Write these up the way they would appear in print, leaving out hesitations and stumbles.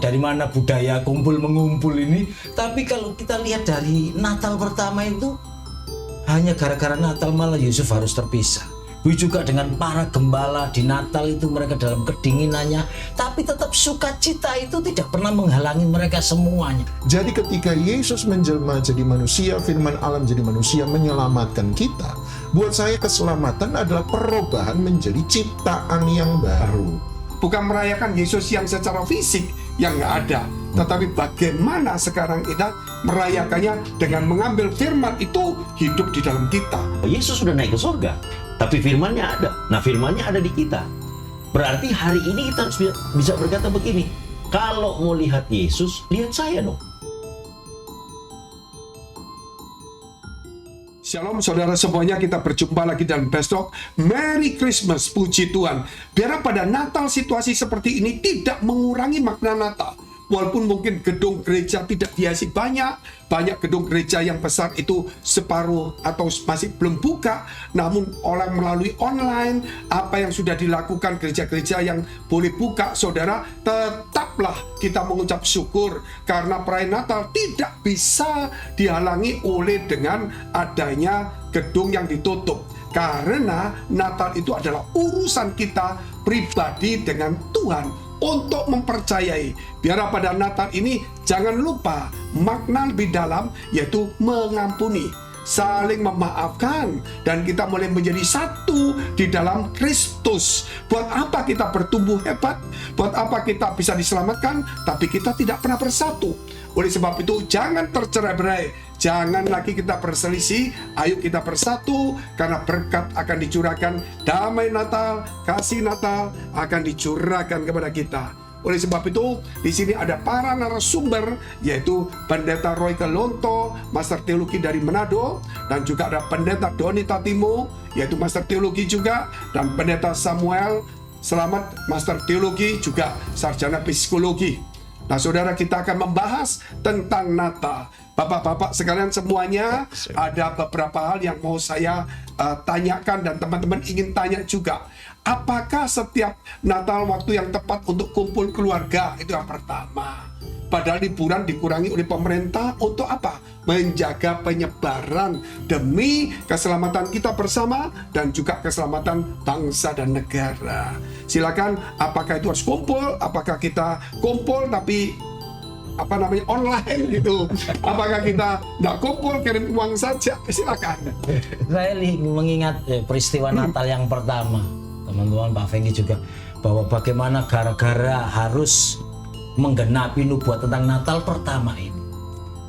dari mana budaya kumpul mengumpul ini, tapi kalau kita lihat dari Natal pertama itu hanya gara-gara Natal malah Yusuf harus terpisah. Begitu juga dengan para gembala di Natal itu, mereka dalam kedinginannya, tapi tetap sukacita itu tidak pernah menghalangi mereka semuanya. Jadi ketika Yesus menjelma jadi manusia, firman Allah jadi manusia menyelamatkan kita, buat saya keselamatan adalah perubahan menjadi ciptaan yang baru. Bukan merayakan Yesus yang secara fisik yang nggak ada, tetapi bagaimana sekarang kita merayakannya dengan mengambil firman itu hidup di dalam kita. Yesus sudah naik ke surga, tapi firman-Nya ada. Nah, firman-Nya ada di kita. Berarti hari ini kita harus bisa berkata begini, kalau mau lihat Yesus, lihat saya dong. Shalom saudara semuanya, kita berjumpa lagi dalam besok. Merry Christmas, puji Tuhan. Biar pada Natal situasi seperti ini tidak mengurangi makna Natal. Walaupun mungkin gedung gereja tidak dihiasi banyak gedung gereja yang besar itu separuh atau masih belum buka, namun orang melalui online, apa yang sudah dilakukan gereja-gereja yang boleh buka, saudara, tetaplah kita mengucap syukur karena perayaan Natal tidak bisa dihalangi oleh dengan adanya gedung yang ditutup. Karena Natal itu adalah urusan kita pribadi dengan Tuhan. Untuk mempercayai, biar pada Natal ini jangan lupa makna lebih dalam, yaitu mengampuni, saling memaafkan, dan kita mulai menjadi satu di dalam Kristus. Buat apa kita bertumbuh hebat? Buat apa kita bisa diselamatkan, tapi kita tidak pernah bersatu? Oleh sebab itu, jangan tercerai-berai. Jangan lagi kita berselisih, ayo kita bersatu, karena berkat akan dicurahkan, damai Natal, kasih Natal akan dicurahkan kepada kita. Oleh sebab itu, di sini ada para narasumber, yaitu Pendeta Roy Kelonto, Master Teologi dari Manado, dan juga ada Pendeta Doni Tatimo, yaitu Master Teologi juga, dan Pendeta Samuel Selamat, Master Teologi, juga Sarjana Psikologi. Nah saudara, kita akan membahas tentang Natal. Bapak-bapak sekalian semuanya, ada beberapa hal yang mau saya tanyakan dan teman-teman ingin tanya juga. Apakah setiap Natal waktu yang tepat untuk kumpul keluarga? Itu yang pertama. Padahal liburan dikurangi oleh pemerintah untuk apa? Menjaga penyebaran demi keselamatan kita bersama dan juga keselamatan bangsa dan negara. Silakan, apakah itu harus kumpul? Apakah kita kumpul tapi online gitu? Apakah kita nggak kumpul, kirim uang saja? Silakan. Saya mengingat peristiwa Natal yang pertama, teman-teman, Pak Fengki juga, bahwa bagaimana gara-gara harus menggenapi nubuat tentang Natal pertama ini,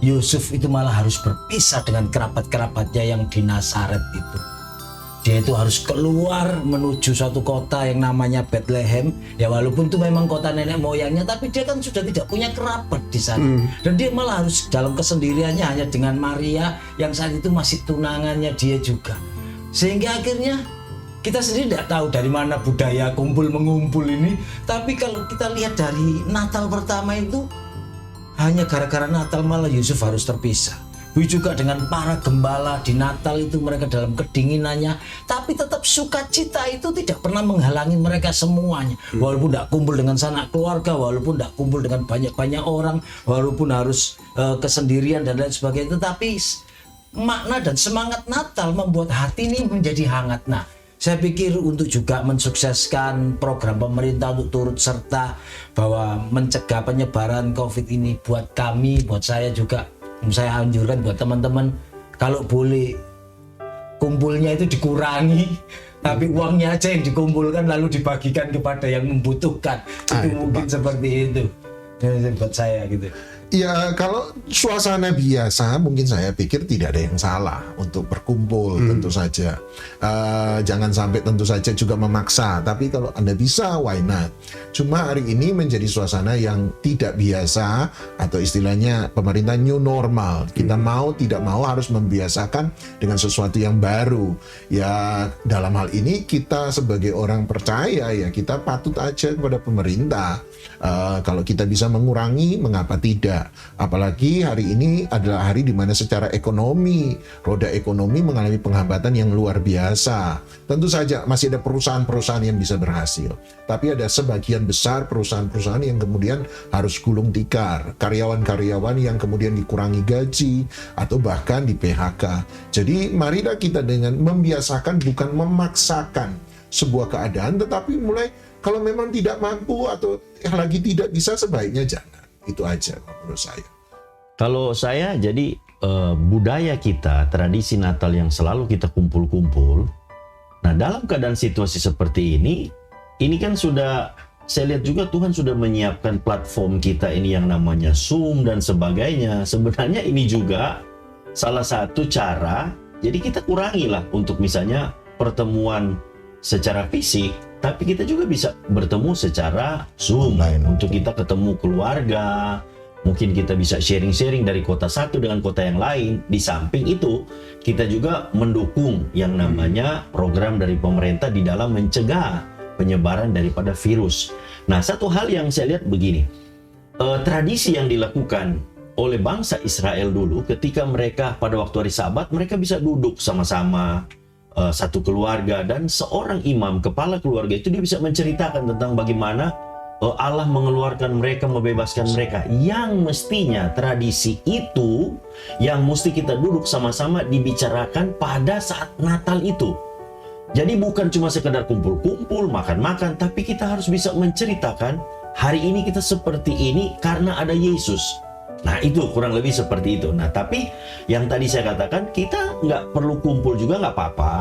Yusuf itu malah harus berpisah dengan kerabat-kerabatnya yang di Nazaret itu. Dia itu harus keluar menuju suatu kota yang namanya Bethlehem. Ya walaupun itu memang kota nenek moyangnya, tapi dia kan sudah tidak punya kerabat di sana. Dan dia malah harus dalam kesendiriannya hanya dengan Maria yang saat itu masih tunangannya dia juga. Sehingga akhirnya kita sendiri tidak tahu dari mana budaya kumpul mengumpul ini, tapi kalau kita lihat dari Natal pertama itu hanya gara-gara Natal malah Yusuf harus terpisah. Begitu juga dengan para gembala di Natal itu, mereka dalam kedinginannya, tapi tetap sukacita itu tidak pernah menghalangi mereka semuanya. Walaupun tidak kumpul dengan sanak keluarga, walaupun tidak kumpul dengan banyak-banyak orang, walaupun harus kesendirian dan lain sebagainya, tetapi makna dan semangat Natal membuat hati ini menjadi hangat. Nah, saya pikir untuk juga mensukseskan program pemerintah untuk turut serta bahwa mencegah penyebaran COVID ini, buat kami, buat saya juga, saya anjurkan buat teman-teman, kalau boleh kumpulnya itu dikurangi, tapi uangnya aja yang dikumpulkan lalu dibagikan kepada yang membutuhkan. Itu mungkin seperti itu. Buat saya gitu. Ya, kalau suasana biasa mungkin saya pikir tidak ada yang salah untuk berkumpul, tentu saja. Jangan sampai tentu saja juga memaksa, tapi kalau Anda bisa, why not? Cuma hari ini menjadi suasana yang tidak biasa, atau istilahnya pemerintah new normal. Kita mau tidak mau harus membiasakan dengan sesuatu yang baru. Ya, dalam hal ini kita sebagai orang percaya, ya kita patut aja kepada pemerintah. Kalau kita bisa mengurangi, mengapa tidak? Apalagi hari ini adalah hari di mana secara ekonomi, roda ekonomi mengalami penghambatan yang luar biasa. Tentu saja masih ada perusahaan-perusahaan yang bisa berhasil, tapi ada sebagian besar perusahaan-perusahaan yang kemudian harus gulung tikar, karyawan-karyawan yang kemudian dikurangi gaji atau bahkan di PHK. Jadi marilah kita dengan membiasakan, bukan memaksakan sebuah keadaan, tetapi mulai kalau memang tidak mampu atau yang lagi tidak bisa, sebaiknya jangan. Itu aja menurut saya. Kalau saya jadi budaya kita, tradisi Natal yang selalu kita kumpul-kumpul. Nah, dalam keadaan situasi seperti ini kan sudah, saya lihat juga Tuhan sudah menyiapkan platform kita ini yang namanya Zoom dan sebagainya. Sebenarnya ini juga salah satu cara, jadi kita kurangilah untuk misalnya pertemuan secara fisik, tapi kita juga bisa bertemu secara Zoom Online. untuk kita ketemu keluarga. Mungkin kita bisa sharing-sharing dari kota satu dengan kota yang lain. Di samping itu, kita juga mendukung yang namanya program dari pemerintah di dalam mencegah penyebaran daripada virus. Nah, satu hal yang saya lihat begini, tradisi yang dilakukan oleh bangsa Israel dulu ketika mereka pada waktu hari Sabat, mereka bisa duduk sama-sama, satu keluarga, dan seorang imam, kepala keluarga itu dia bisa menceritakan tentang bagaimana Allah mengeluarkan mereka, membebaskan mereka. Yang mestinya tradisi itu yang mesti kita duduk sama-sama dibicarakan pada saat Natal itu. Jadi bukan cuma sekedar kumpul-kumpul, makan-makan, tapi kita harus bisa menceritakan hari ini kita seperti ini karena ada Yesus. Nah, itu kurang lebih seperti itu. Nah, tapi yang tadi saya katakan, kita nggak perlu kumpul juga, nggak apa-apa.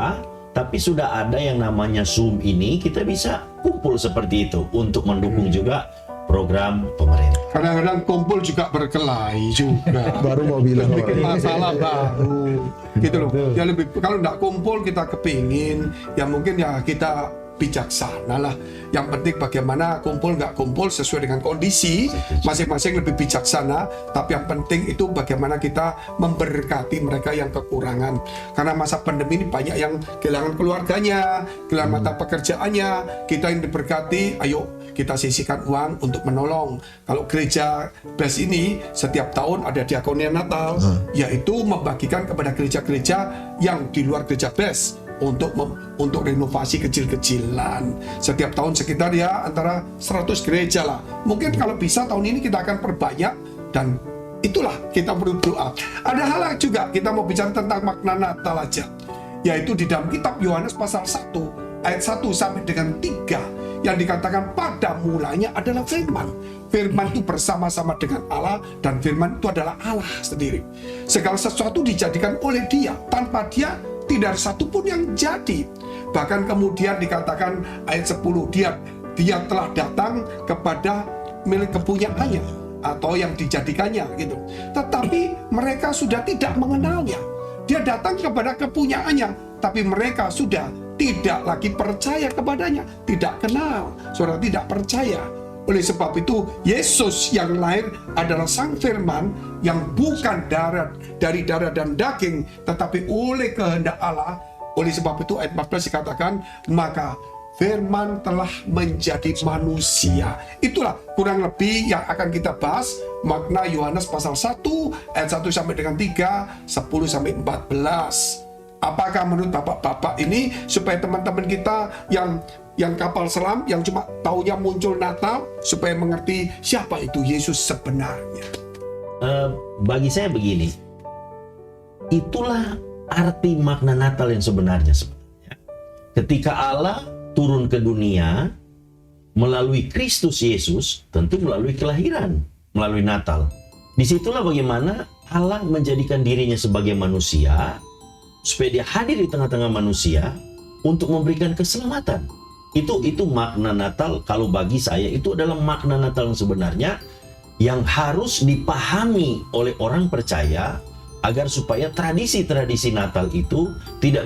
Tapi sudah ada yang namanya Zoom ini, kita bisa kumpul seperti itu untuk mendukung juga program pemerintah. Kadang-kadang kumpul juga berkelahi juga. Baru mau bilang bikin masalah baru gitu loh. Ya lebih, kalau nggak kumpul kita kepingin, ya mungkin ya kita bijaksana lah. Yang penting bagaimana kumpul nggak kumpul sesuai dengan kondisi masing-masing, lebih bijaksana. Tapi yang penting itu bagaimana kita memberkati mereka yang kekurangan. Karena masa pandemi ini banyak yang kehilangan keluarganya, kehilangan mata pekerjaannya. Kita yang diberkati, ayo kita sisihkan uang untuk menolong. Kalau gereja BES ini setiap tahun ada diakonia Natal, yaitu membagikan kepada gereja-gereja yang di luar gereja BES untuk renovasi kecil-kecilan. Setiap tahun sekitar ya antara 100 gereja lah. Mungkin kalau bisa tahun ini kita akan perbanyak, dan itulah kita berdoa. Ada hal juga kita mau bicara tentang makna Natal aja, yaitu di dalam kitab Yohanes pasal 1 ayat 1 sampai dengan 3 yang dikatakan pada mulanya adalah firman. Firman itu bersama-sama dengan Allah, dan firman itu adalah Allah sendiri. Segala sesuatu dijadikan oleh Dia, tanpa Dia tidak ada satupun yang jadi. Bahkan kemudian dikatakan ayat 10, dia telah datang kepada milik kepunyaannya atau yang dijadikannya gitu. Tetapi mereka sudah tidak mengenalnya. Dia datang kepada kepunyaannya, tapi mereka sudah tidak lagi percaya kepadanya, tidak kenal, saudara, tidak percaya. Oleh sebab itu, Yesus yang lahir adalah Sang Firman yang bukan dari darah dan daging, tetapi oleh kehendak Allah. Oleh sebab itu, ayat 14 dikatakan, maka Firman telah menjadi manusia. Itulah kurang lebih yang akan kita bahas, makna Yohanes pasal 1, ayat 1 sampai dengan 3, 10 sampai 14. Apakah menurut bapak-bapak ini, supaya teman-teman kita yang kapal selam, yang cuma taunya muncul Natal, supaya mengerti siapa itu Yesus sebenarnya? Bagi saya begini, itulah arti makna Natal yang sebenarnya. Ketika Allah turun ke dunia melalui Kristus Yesus, tentu melalui kelahiran, melalui Natal. Disitulah bagaimana Allah menjadikan dirinya sebagai manusia, supaya dia hadir di tengah-tengah manusia untuk memberikan keselamatan. Itu makna Natal. Kalau bagi saya itu adalah makna Natal yang sebenarnya, yang harus dipahami oleh orang percaya, agar supaya tradisi-tradisi Natal itu tidak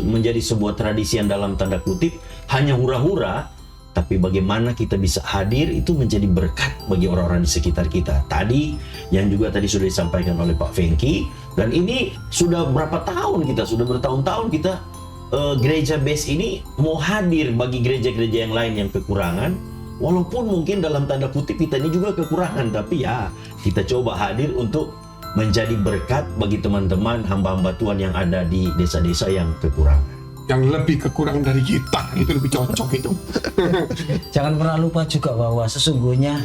menjadi sebuah tradisi yang dalam tanda kutip hanya hura-hura, tapi bagaimana kita bisa hadir itu menjadi berkat bagi orang-orang di sekitar kita. Tadi yang juga tadi sudah disampaikan oleh Pak Fengki, dan ini sudah berapa tahun kita, sudah bertahun-tahun kita gereja BES ini mau hadir bagi gereja-gereja yang lain yang kekurangan, Walaupun mungkin dalam tanda kutip kita ini juga kekurangan, tapi ya kita coba hadir untuk menjadi berkat bagi teman-teman hamba-hamba Tuhan yang ada di desa-desa yang kekurangan. Yang lebih kekurangan dari kita, itu lebih cocok itu. Jangan pernah lupa juga bahwa sesungguhnya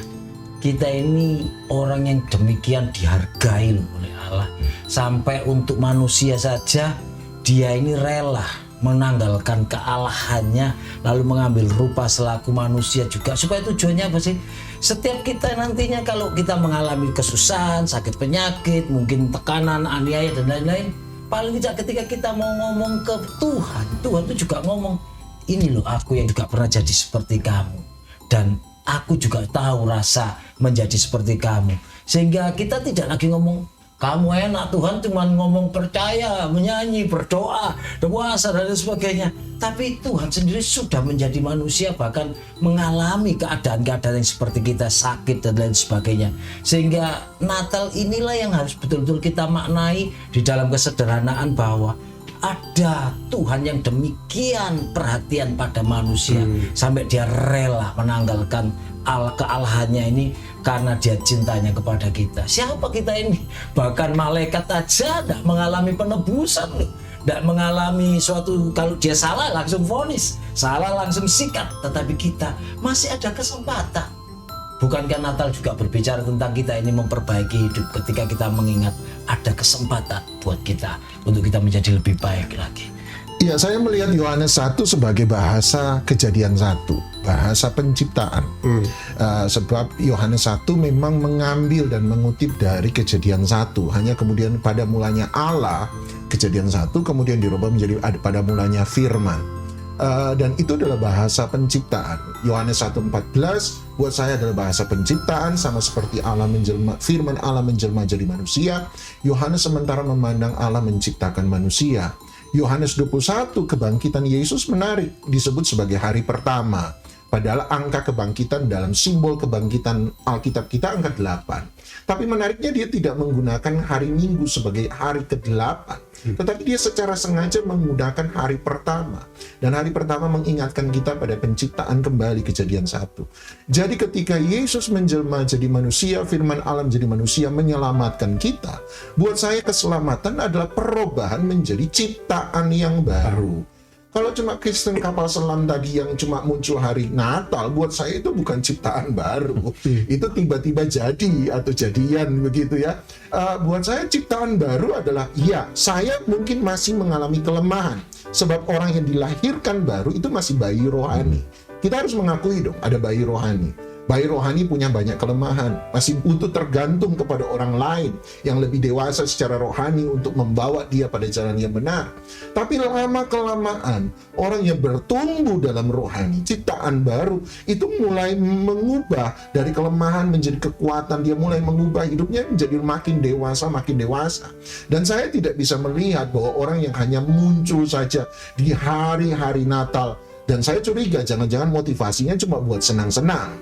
kita ini orang yang demikian dihargai loh oleh Allah. Sampai untuk manusia saja dia ini rela menanggalkan kealahannya lalu mengambil rupa selaku manusia juga. Supaya tujuannya apa sih? Setiap kita nantinya kalau kita mengalami kesusahan, sakit penyakit, mungkin tekanan, aniaya dan lain-lain, paling tidak ketika kita mau ngomong ke Tuhan, Tuhan itu juga ngomong, ini loh aku yang juga pernah jadi seperti kamu, dan aku juga tahu rasa menjadi seperti kamu. Sehingga kita tidak lagi ngomong kamu enak, Tuhan cuma ngomong percaya, menyanyi, berdoa, puasa dan lain sebagainya. Tapi Tuhan sendiri sudah menjadi manusia, bahkan mengalami keadaan-keadaan yang seperti kita, sakit dan lain sebagainya. Sehingga Natal inilah yang harus betul-betul kita maknai di dalam kesederhanaan bahwa ada Tuhan yang demikian perhatian pada manusia sampai dia rela menanggalkan kealahannya ini karena dia cintanya kepada kita. Siapa kita ini? Bahkan malaikat aja tidak mengalami penebusan loh. Tidak mengalami suatu, kalau dia salah langsung vonis, salah langsung sikat. Tetapi kita masih ada kesempatan. Bukankah Natal juga berbicara tentang kita ini memperbaiki hidup ketika kita mengingat ada kesempatan buat kita untuk kita menjadi lebih baik lagi. Ya, saya melihat Yohanes 1 sebagai bahasa Kejadian 1, bahasa penciptaan. Sebab Yohanes 1 memang mengambil dan mengutip dari Kejadian 1. Hanya kemudian pada mulanya Allah, Kejadian 1 kemudian dirubah menjadi pada mulanya firman. Dan itu adalah bahasa penciptaan. Yohanes 1:14 buat saya adalah bahasa penciptaan, sama seperti Allah menjelma, firman Allah menjelma jadi manusia. Yohanes sementara memandang Allah menciptakan manusia. Yohanes 21 kebangkitan Yesus menarik, disebut sebagai hari pertama. Padahal angka kebangkitan dalam simbol kebangkitan Alkitab kita angka 8. Tapi menariknya dia tidak menggunakan hari Minggu sebagai hari ke-8. Tetapi dia secara sengaja menggunakan hari pertama. Dan hari pertama mengingatkan kita pada penciptaan kembali Kejadian 1. Jadi ketika Yesus menjelma jadi manusia, firman Allah menjadi manusia menyelamatkan kita. Buat saya keselamatan adalah perubahan menjadi ciptaan yang baru. Kalau cuma Kristen kapal selam tadi yang cuma muncul hari Natal, buat saya itu bukan ciptaan baru. Itu tiba-tiba jadi atau jadian begitu ya. Buat saya ciptaan baru adalah, ya, saya mungkin masih mengalami kelemahan. Sebab orang yang dilahirkan baru itu masih bayi rohani. Kita harus mengakui dong, ada bayi rohani. Bayi rohani punya banyak kelemahan, masih butuh tergantung kepada orang lain yang lebih dewasa secara rohani untuk membawa dia pada jalan yang benar. Tapi lama-kelamaan, orang yang bertumbuh dalam rohani, ciptaan baru, itu mulai mengubah dari kelemahan menjadi kekuatan. Dia mulai mengubah hidupnya menjadi makin dewasa. Dan saya tidak bisa melihat bahwa orang yang hanya muncul saja di hari-hari Natal, dan saya curiga jangan-jangan motivasinya cuma buat senang-senang,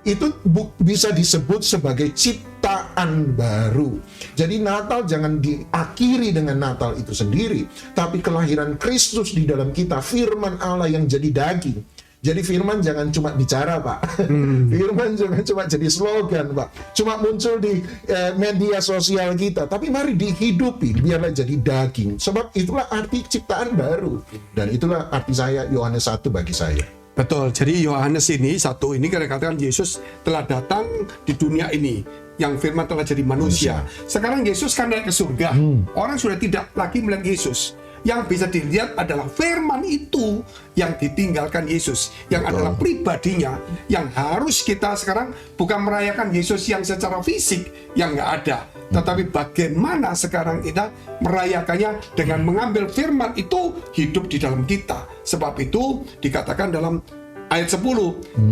itu bisa disebut sebagai ciptaan baru. Jadi Natal jangan diakhiri dengan Natal itu sendiri, tapi kelahiran Kristus di dalam kita, firman Allah yang jadi daging. Jadi firman jangan cuma bicara, Pak. Firman jangan cuma jadi slogan, Pak. Cuma muncul di media sosial kita, tapi mari dihidupi, biarlah jadi daging. Sebab itulah arti ciptaan baru. Dan itulah arti saya Yohanes 1 bagi saya. Betul, jadi Yohanes ini satu ini katakan Yesus telah datang di dunia ini, yang firman telah jadi manusia. Sekarang Yesus kan naik ke surga, orang sudah tidak lagi melihat Yesus. Yang bisa dilihat adalah firman itu yang ditinggalkan Yesus, yang adalah pribadinya, yang harus kita sekarang bukan merayakan Yesus yang secara fisik yang nggak ada, tetapi bagaimana sekarang kita merayakannya dengan mengambil firman itu hidup di dalam kita. Sebab itu dikatakan dalam ayat 10,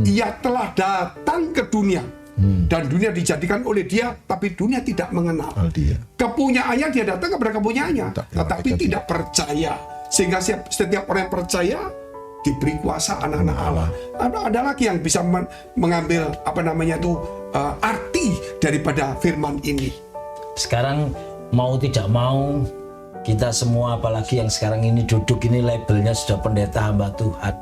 Ia telah datang ke dunia, dan dunia dijadikan oleh dia, tapi dunia tidak mengenal dia. Kepunyaannya dia datang kepada kepunyaannya, tetapi tidak percaya. Sehingga setiap orang yang percaya diberi kuasa anak-anak Allah. Ada lagi yang bisa mengambil arti daripada firman ini. Sekarang mau tidak mau kita semua, apalagi yang sekarang ini duduk ini labelnya sudah pendeta hamba Tuhan,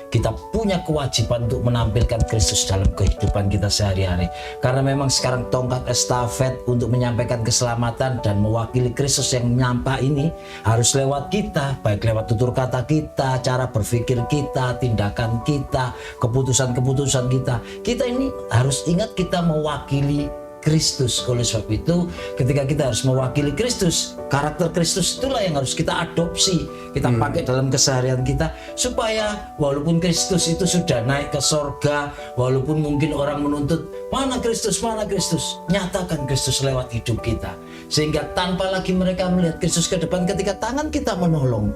kita punya kewajiban untuk menampilkan Kristus dalam kehidupan kita sehari-hari. Karena memang sekarang tongkat estafet untuk menyampaikan keselamatan dan mewakili Kristus yang menyampa ini harus lewat kita, baik lewat tutur kata kita, cara berpikir kita, tindakan kita, keputusan-keputusan kita. Kita ini harus ingat kita mewakili Kristus. Oleh sebab itu, ketika kita harus mewakili Kristus, karakter Kristus itulah yang harus kita adopsi, kita pakai dalam keseharian kita, supaya walaupun Kristus itu sudah naik ke sorga, walaupun mungkin orang menuntut mana Kristus, nyatakan Kristus lewat hidup kita, sehingga tanpa lagi mereka melihat Kristus ke depan, ketika tangan kita menolong,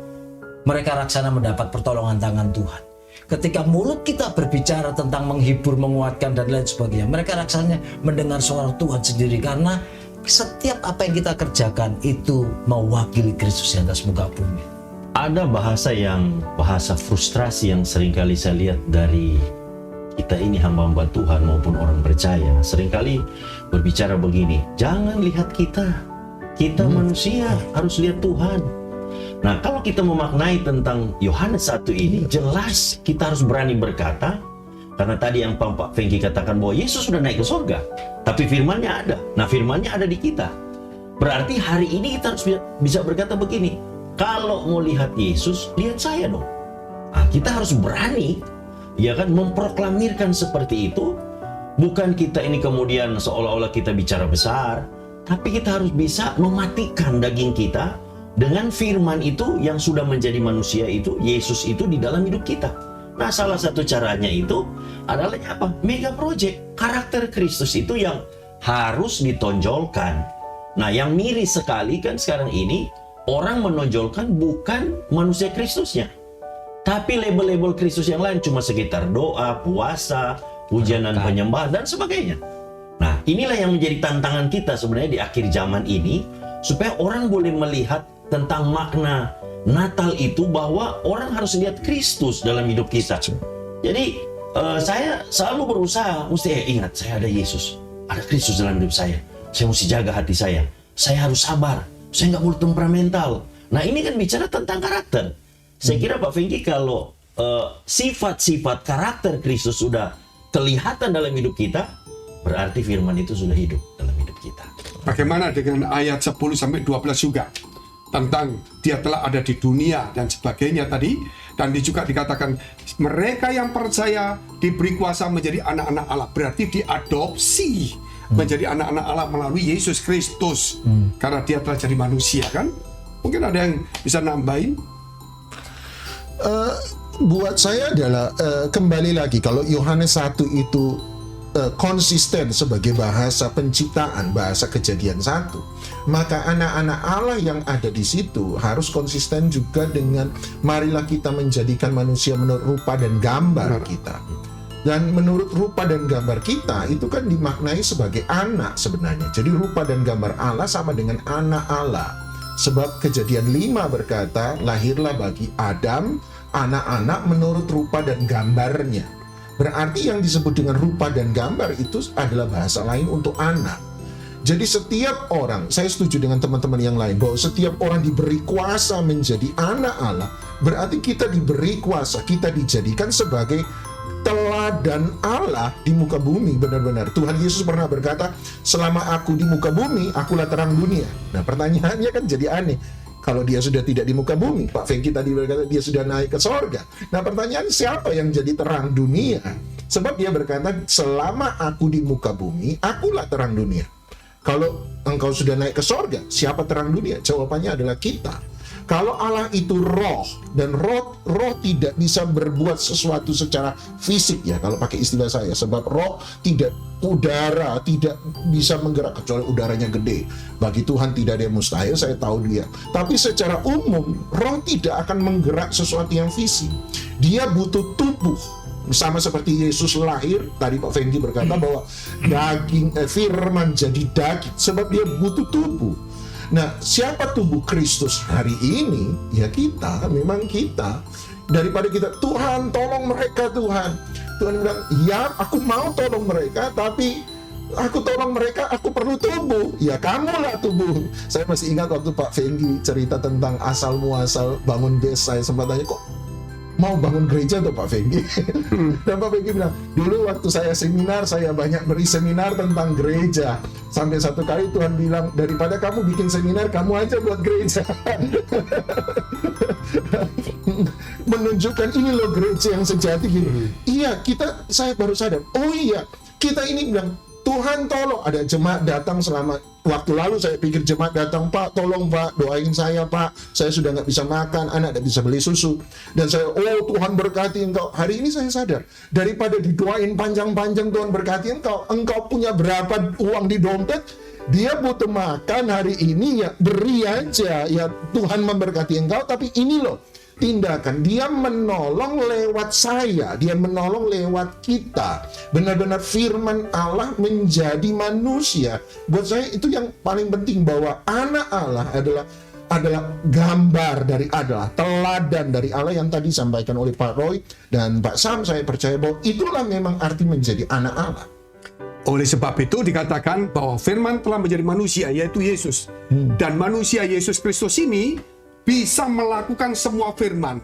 mereka raksana mendapat pertolongan tangan Tuhan. Ketika mulut kita berbicara tentang menghibur, menguatkan, dan lain sebagainya, mereka rasanya mendengar suara Tuhan sendiri, karena setiap apa yang kita kerjakan itu mewakili Kristus di atas muka bumi. Ada bahasa frustrasi yang seringkali saya lihat dari kita ini hamba-hamba Tuhan maupun orang percaya. Seringkali berbicara begini, jangan lihat kita manusia, harus lihat Tuhan. Nah, kalau kita memaknai tentang Yohanes 1 ini, jelas kita harus berani berkata, karena tadi yang Pak Fengki katakan bahwa Yesus sudah naik ke surga, tapi firman-Nya ada. Nah, firman-Nya ada di kita. Berarti hari ini kita harus bisa berkata begini, kalau mau lihat Yesus, lihat saya dong. Nah, kita harus berani, ya kan, memproklamirkan seperti itu. Bukan kita ini kemudian seolah-olah kita bicara besar, tapi kita harus bisa mematikan daging kita dengan firman itu yang sudah menjadi manusia itu, Yesus itu di dalam hidup kita. Nah, salah satu caranya itu adalah apa? Mega project. Karakter Kristus itu yang harus ditonjolkan. Nah, yang miris sekali kan sekarang ini, orang menonjolkan bukan manusia Kristusnya, tapi label-label Kristus yang lain, cuma sekitar doa, puasa, pujian dan penyembahan, dan sebagainya. Nah, inilah yang menjadi tantangan kita sebenarnya di akhir zaman ini, supaya orang boleh melihat tentang makna Natal itu, bahwa orang harus lihat Kristus dalam hidup kita. Jadi saya selalu berusaha, ingat saya ada Yesus, ada Kristus dalam hidup saya mesti jaga hati saya harus sabar, saya nggak boleh temperamental. Nah, ini kan bicara tentang karakter. Saya kira Pak Fengki, kalau sifat-sifat karakter Kristus sudah kelihatan dalam hidup kita, berarti firman itu sudah hidup dalam hidup kita. Bagaimana dengan ayat 10-12 juga? Tentang dia telah ada di dunia dan sebagainya tadi. Dan juga dikatakan mereka yang percaya diberi kuasa menjadi anak-anak Allah. Berarti diadopsi menjadi anak-anak Allah melalui Yesus Kristus. Karena dia telah jadi manusia, kan? Mungkin ada yang bisa nambahin? Buat saya adalah kembali lagi, kalau Yohanes 1 itu konsisten sebagai bahasa penciptaan, bahasa Kejadian 1, maka anak-anak Allah yang ada di situ harus konsisten juga dengan marilah kita menjadikan manusia menurut rupa dan gambar kita. Dan menurut rupa dan gambar kita itu kan dimaknai sebagai anak sebenarnya. Jadi rupa dan gambar Allah sama dengan anak Allah. Sebab Kejadian 5 berkata, lahirlah bagi Adam anak-anak menurut rupa dan gambarnya. Berarti yang disebut dengan rupa dan gambar itu adalah bahasa lain untuk anak. Jadi setiap orang, saya setuju dengan teman-teman yang lain, bahwa setiap orang diberi kuasa menjadi anak Allah. Berarti kita diberi kuasa, kita dijadikan sebagai teladan Allah di muka bumi. Benar-benar Tuhan Yesus pernah berkata, selama aku di muka bumi, akulah terang dunia. Nah, pertanyaannya kan jadi aneh. Kalau dia sudah tidak di muka bumi, Pak Fengki tadi berkata dia sudah naik ke sorga. Nah, pertanyaan siapa yang jadi terang dunia? Sebab dia berkata, selama aku di muka bumi, akulah terang dunia. Kalau engkau sudah naik ke sorga, siapa terang dunia? Jawabannya adalah kita. Kalau Allah itu roh, dan roh tidak bisa berbuat sesuatu secara fisik, ya kalau pakai istilah saya, sebab roh tidak, udara tidak bisa menggerak kecuali udaranya gede. Bagi Tuhan tidak ada yang mustahil, saya tahu dia. Tapi secara umum, roh tidak akan menggerak sesuatu yang fisik. Dia butuh tubuh. Sama seperti Yesus lahir, tadi Pak Fengki berkata bahwa firman jadi daging, sebab dia butuh tubuh. Nah, siapa tubuh Kristus hari ini? Ya kita, memang kita. Daripada kita, Tuhan tolong mereka Tuhan. Tuhan bilang, ya aku mau tolong mereka, tapi aku tolong mereka, aku perlu tubuh. Ya kamulah tubuh. Saya masih ingat waktu Pak Fengki cerita tentang asal muasal bangun base, saya sempat tanya, kok mau bangun gereja tuh Pak Fenggi. Dan Pak Fenggi bilang, dulu waktu saya seminar, saya banyak beri seminar tentang gereja. Sampai satu kali Tuhan bilang, daripada kamu bikin seminar, kamu aja buat gereja. Menunjukkan ini loh gereja yang sejati gini. Iya, saya baru sadar. Oh iya, kita ini bilang, Tuhan tolong, ada jemaat datang selama waktu lalu saya pikir jemaat datang, Pak tolong Pak doain saya Pak, saya sudah nggak bisa makan, anak tidak bisa beli susu, dan saya Tuhan berkati engkau. Hari ini saya sadar, daripada didoain panjang-panjang Tuhan berkati engkau punya berapa uang di dompet, dia butuh makan hari ini ya beri aja ya, Tuhan memberkati engkau. Tapi ini loh tindakan, dia menolong lewat saya, dia menolong lewat kita. Benar-benar firman Allah menjadi manusia. Buat saya itu yang paling penting, bahwa anak Allah adalah gambar dari Allah, teladan dari Allah yang tadi disampaikan oleh Pak Roy dan Pak Sam. Saya percaya bahwa itulah memang arti menjadi anak Allah. Oleh sebab itu dikatakan bahwa firman telah menjadi manusia, yaitu Yesus. Dan manusia Yesus Kristus ini bisa melakukan semua firman.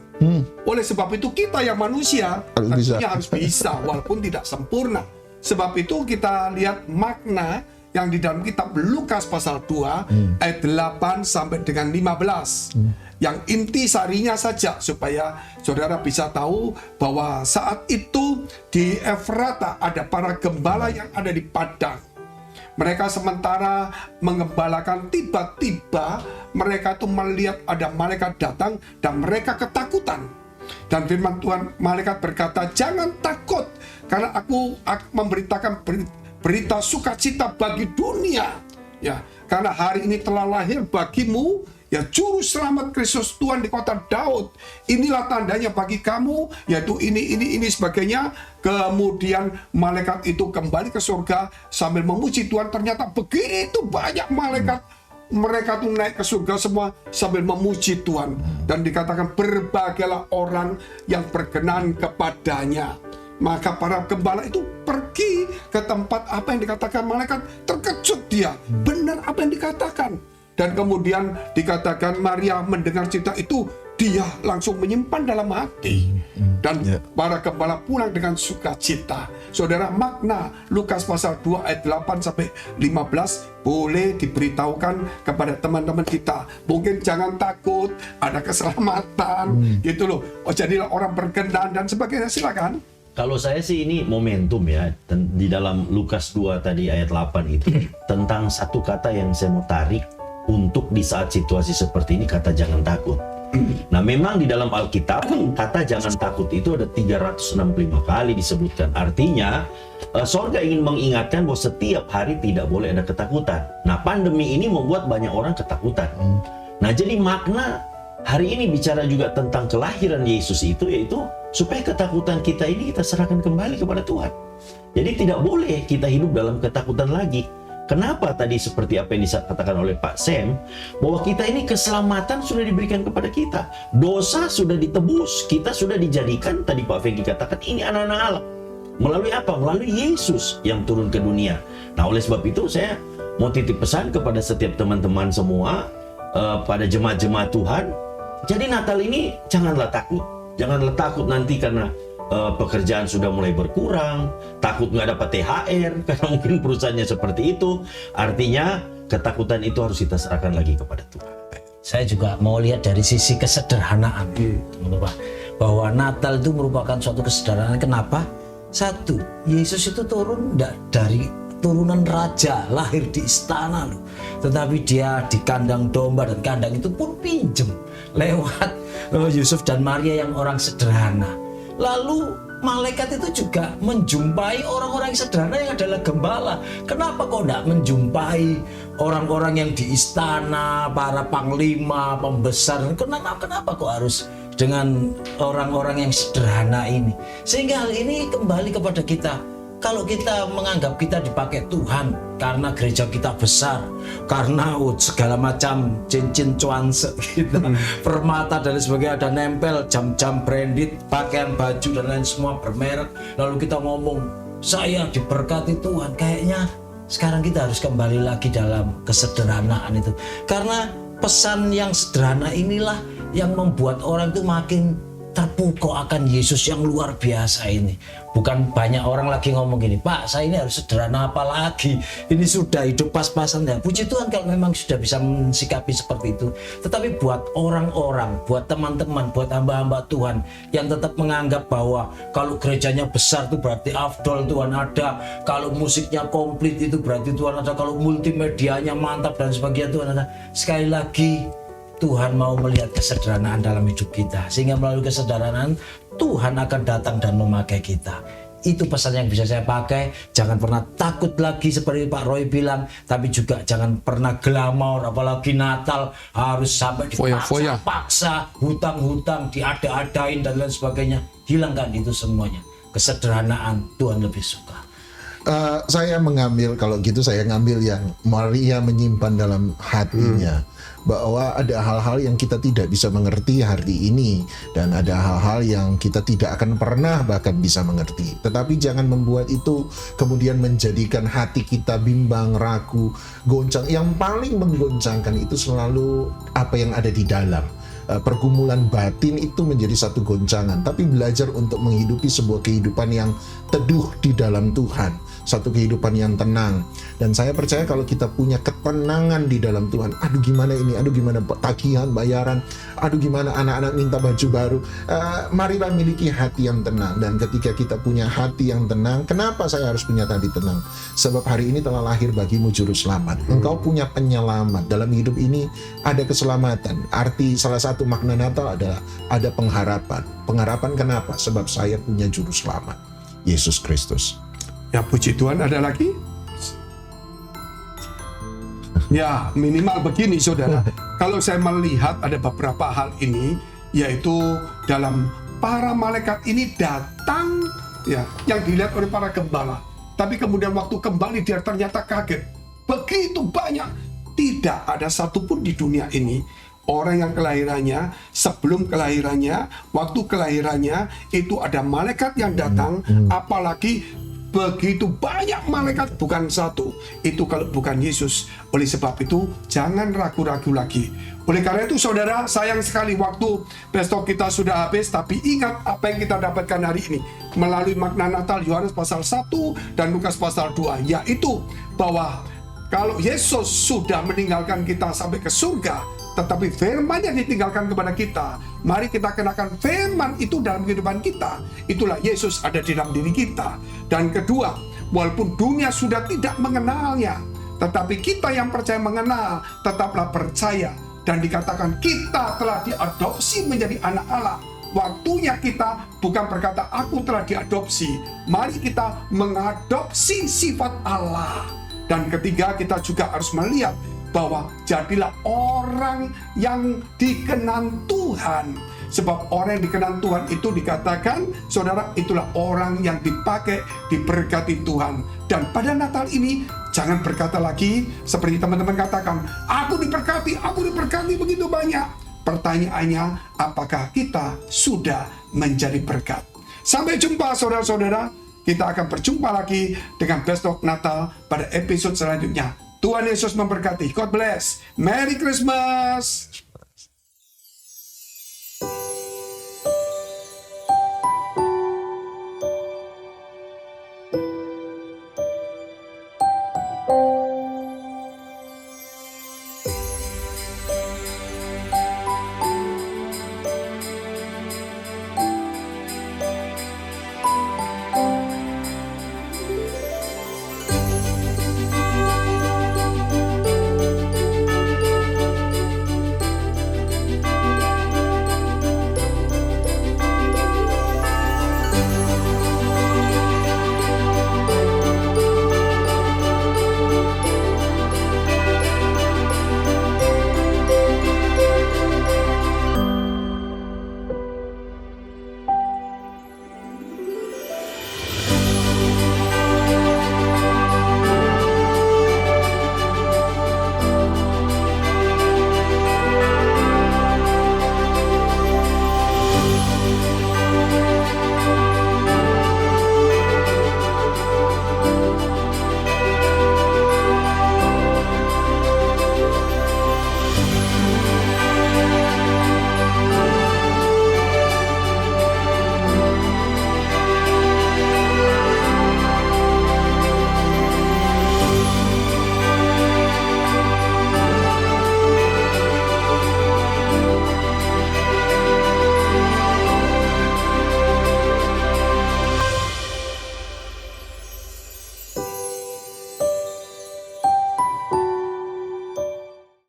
Oleh sebab itu kita yang manusia tentunya harus bisa, walaupun tidak sempurna. Sebab itu kita lihat makna yang di dalam kitab Lukas pasal 2 ayat 8 sampai dengan 15. Yang inti sarinya saja supaya saudara bisa tahu bahwa saat itu di Efrata ada para gembala yang ada di padang. Mereka sementara mengembalakan, tiba-tiba mereka itu melihat ada malaikat datang dan mereka ketakutan. Dan firman Tuhan, malaikat berkata, jangan takut karena aku memberitakan berita sukacita bagi dunia. Ya, karena hari ini telah lahir bagimu ya juru selamat Kristus Tuhan di kota Daud. Inilah tandanya bagi kamu, yaitu ini sebagainya. Kemudian malaikat itu kembali ke surga sambil memuji Tuhan. Ternyata begitu banyak malaikat, mereka tuh naik ke surga semua sambil memuji Tuhan. Dan dikatakan berbagailah orang yang berkenan kepadanya. Maka para gembala itu pergi ke tempat apa yang dikatakan malaikat. Terkejut dia, benar apa yang dikatakan. Dan kemudian dikatakan Maria mendengar cerita itu, dia langsung menyimpan dalam hati. Dan para gembala pulang dengan sukacita. Saudara, makna Lukas pasal 2 ayat 8 sampai 15 boleh diberitahukan kepada teman-teman kita. Mungkin jangan takut, ada keselamatan gitu loh. Jadilah orang berkenan dan sebagainya, silakan. Kalau saya sih ini momentum ya, di dalam Lukas 2 tadi ayat 8 itu tentang satu kata yang saya mau tarik untuk di saat situasi seperti ini, kata jangan takut. Nah memang di dalam Alkitab kata jangan takut itu ada 365 kali disebutkan. Artinya sorga ingin mengingatkan bahwa setiap hari tidak boleh ada ketakutan. Nah pandemi ini membuat banyak orang ketakutan. Nah jadi makna hari ini bicara juga tentang kelahiran Yesus itu, yaitu supaya ketakutan kita ini kita serahkan kembali kepada Tuhan. Jadi tidak boleh kita hidup dalam ketakutan lagi. Kenapa tadi seperti apa yang dikatakan oleh Pak Sam, bahwa kita ini keselamatan sudah diberikan kepada kita. Dosa sudah ditebus, kita sudah dijadikan, tadi Pak Fenggi katakan, ini anak-anak Allah. Melalui apa? Melalui Yesus yang turun ke dunia. Nah oleh sebab itu saya mau titip pesan kepada setiap teman-teman semua, pada jemaat-jemaat Tuhan. Jadi Natal ini janganlah takut. Janganlah takut nanti karena pekerjaan sudah mulai berkurang, takut nggak dapat THR karena mungkin perusahaannya seperti itu. Artinya ketakutan itu harus kita serahkan lagi kepada Tuhan. Saya juga mau lihat dari sisi kesederhanaan, teman-teman, bahwa Natal itu merupakan suatu kesederhanaan. Kenapa? Satu, Yesus itu turun tidak dari turunan raja, lahir di istana loh, tetapi dia di kandang domba, dan kandang itu pun pinjem lewat Yusuf dan Maria yang orang sederhana. Lalu malaikat itu juga menjumpai orang-orang yang sederhana yang adalah gembala. Kenapa kok tidak menjumpai orang-orang yang di istana, para panglima, pembesar? Kenapa kok harus dengan orang-orang yang sederhana ini? Sehingga hal ini kembali kepada kita. Kalau kita menganggap kita dipakai Tuhan karena gereja kita besar, karena segala macam cincin cuanse kita, permata dan sebagainya ada nempel, jam-jam branded, pakaian baju dan lain semua bermerek, lalu kita ngomong saya diberkati Tuhan, kayaknya sekarang kita harus kembali lagi dalam kesederhanaan itu. Karena pesan yang sederhana inilah yang membuat orang itu makin terpukau akan Yesus yang luar biasa ini. Bukan banyak orang lagi ngomong gini, Pak, saya ini harus sederhana apa lagi? Ini sudah hidup pas-pasan ya. Puji Tuhan kalau memang sudah bisa mensikapi seperti itu. Tetapi buat orang-orang, buat teman-teman, buat hamba-hamba Tuhan yang tetap menganggap bahwa kalau gerejanya besar itu berarti afdol Tuhan ada, kalau musiknya komplit itu berarti Tuhan ada, kalau multimedianya mantap dan sebagainya Tuhan ada. Sekali lagi, Tuhan mau melihat kesederhanaan dalam hidup kita, sehingga melalui kesederhanaan Tuhan akan datang dan memakai kita. Itu pesan yang bisa saya pakai. Jangan pernah takut lagi seperti Pak Roy bilang, tapi juga jangan pernah glamor, apalagi Natal harus sampai Foya-foya. dipaksa, hutang-hutang diada-adain dan lain sebagainya. Hilangkan itu semuanya. Kesederhanaan Tuhan lebih suka. Saya mengambil, kalau gitu saya ngambil yang Maria menyimpan dalam hatinya, bahwa ada hal-hal yang kita tidak bisa mengerti hari ini, dan ada hal-hal yang kita tidak akan pernah bahkan bisa mengerti. Tetapi jangan membuat itu kemudian menjadikan hati kita bimbang, ragu, goncang. Yang paling menggoncangkan itu selalu apa yang ada di dalam. Pergumulan batin itu menjadi satu goncangan, tapi belajar untuk menghidupi sebuah kehidupan yang teduh di dalam Tuhan, satu kehidupan yang tenang. Dan saya percaya kalau kita punya ketenangan di dalam Tuhan, aduh gimana ini, aduh gimana tagihan, bayaran, aduh gimana anak-anak minta baju baru, marilah miliki hati yang tenang. Dan ketika kita punya hati yang tenang, kenapa saya harus punya hati tenang? Sebab hari ini telah lahir bagimu juru selamat. Engkau punya penyelamat. Dalam hidup ini ada keselamatan. Arti salah satu makna Natal adalah ada pengharapan. Pengharapan kenapa? Sebab saya punya juru selamat, Yesus Kristus. Ya, puji Tuhan. Ada lagi? Ya, minimal begini saudara. Kalau saya melihat ada beberapa hal ini, yaitu dalam para malaikat ini datang, ya, yang dilihat oleh para gembala. Tapi kemudian waktu kembali dia ternyata kaget. Begitu banyak. Tidak ada satupun di dunia ini orang yang kelahirannya, sebelum kelahirannya, waktu kelahirannya, itu ada malaikat yang datang, apalagi begitu banyak malaikat, bukan satu. Itu kalau bukan Yesus. Oleh sebab itu, jangan ragu-ragu lagi. Oleh karena itu, saudara, sayang sekali waktu besok kita sudah habis, tapi ingat apa yang kita dapatkan hari ini. Melalui makna Natal, Yohanes pasal 1 dan Lukas pasal 2, yaitu bahwa kalau Yesus sudah meninggalkan kita sampai ke surga, tetapi firman yang ditinggalkan kepada kita, mari kita kenakan firman itu dalam kehidupan kita. Itulah Yesus ada di dalam diri kita. Dan kedua, walaupun dunia sudah tidak mengenalnya, tetapi kita yang percaya mengenal, tetaplah percaya. Dan dikatakan kita telah diadopsi menjadi anak Allah. Waktunya kita bukan berkata aku telah diadopsi. Mari kita mengadopsi sifat Allah. Dan ketiga, kita juga harus melihat bahwa jadilah orang yang dikenan Tuhan. Sebab orang yang dikenan Tuhan itu dikatakan, saudara, itulah orang yang dipakai, diberkati Tuhan. Dan pada Natal ini, jangan berkata lagi seperti teman-teman katakan, aku diberkati begitu banyak. Pertanyaannya, apakah kita sudah menjadi berkat? Sampai jumpa saudara-saudara. Kita akan berjumpa lagi dengan besok Natal pada episode selanjutnya. Tuhan Yesus memberkati. God bless. Merry Christmas.